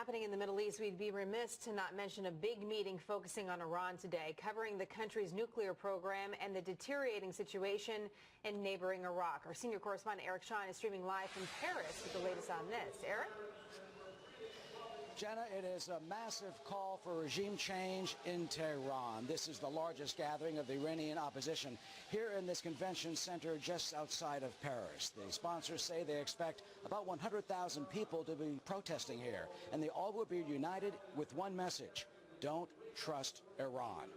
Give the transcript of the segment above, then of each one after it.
happening in the Middle East, we'd be remiss to not mention a big meeting focusing on Iran today, covering the country's nuclear program and the deteriorating situation in neighboring Iraq. Our senior correspondent Eric Shawn is streaming live from Paris with the latest on this. Eric? Jenna, it is a massive call for regime change in Tehran. This is the largest gathering of the Iranian opposition here in this convention center just outside of Paris. The sponsors say they expect about 100,000 people to be protesting here, and they all will be united with one message: don't trust Iran.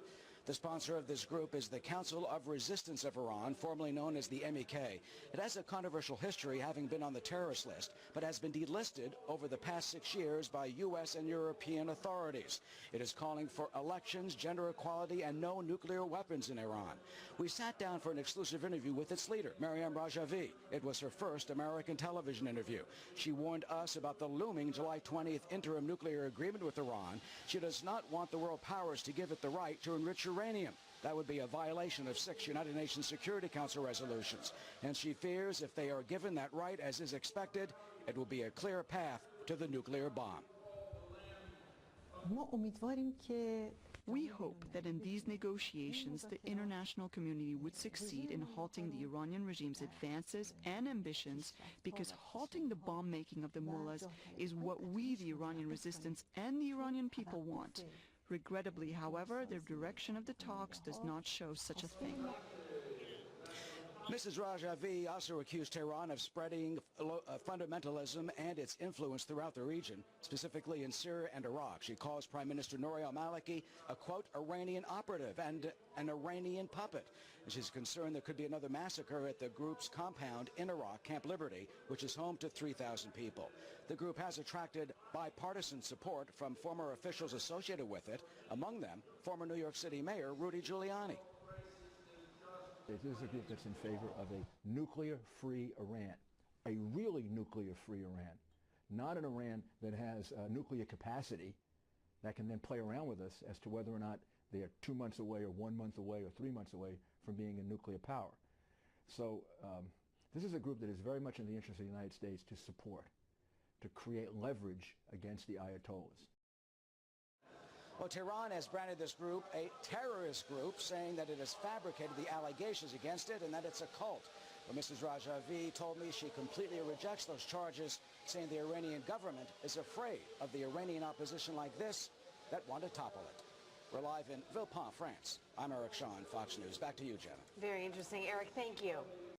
The sponsor of this group is the Council of Resistance of Iran, formerly known as the MEK. It has a controversial history, having been on the terrorist list, but has been delisted over the past 6 years by U.S. and European authorities. It is calling for elections, gender equality, and no nuclear weapons in Iran. We sat down for an exclusive interview with its leader, Maryam Rajavi. It was her first American television interview. She warned us about the looming July 20th interim nuclear agreement with Iran. She does not want the world powers to give it the right to enrich uranium. That would be a violation of 6 United Nations Security Council resolutions. And she fears if they are given that right, as is expected, it will be a clear path to the nuclear bomb. We hope that in these negotiations, the international community would succeed in halting the Iranian regime's advances and ambitions, because halting the bomb-making of the mullahs is what we, the Iranian resistance, and the Iranian people want. Regrettably, however, the direction of the talks does not show such a thing. Mrs. Rajavi also accused Tehran of spreading fundamentalism and its influence throughout the region, specifically in Syria and Iraq. She calls Prime Minister Nouri al-Maliki a, quote, Iranian operative and an Iranian puppet. And she's concerned there could be another massacre at the group's compound in Iraq, Camp Liberty, which is home to 3,000 people. The group has attracted bipartisan support from former officials associated with it, among them former New York City Mayor Rudy Giuliani. This is a group that's in favor of a nuclear-free Iran, a really nuclear-free Iran, not an Iran that has nuclear capacity that can then play around with us as to whether or not they are 2 months away or 1 month away or 3 months away from being a nuclear power. So this is a group that is very much in the interest of the United States to support, to create leverage against the Ayatollahs. Well, Tehran has branded this group a terrorist group, saying that it has fabricated the allegations against it and that it's a cult. Well, Mrs. Rajavi told me she completely rejects those charges, saying the Iranian government is afraid of the Iranian opposition like this that want to topple it. We're live in Villepin, France. I'm Eric Shawn, Fox News. Back to you, Jenna. Very interesting. Eric, thank you.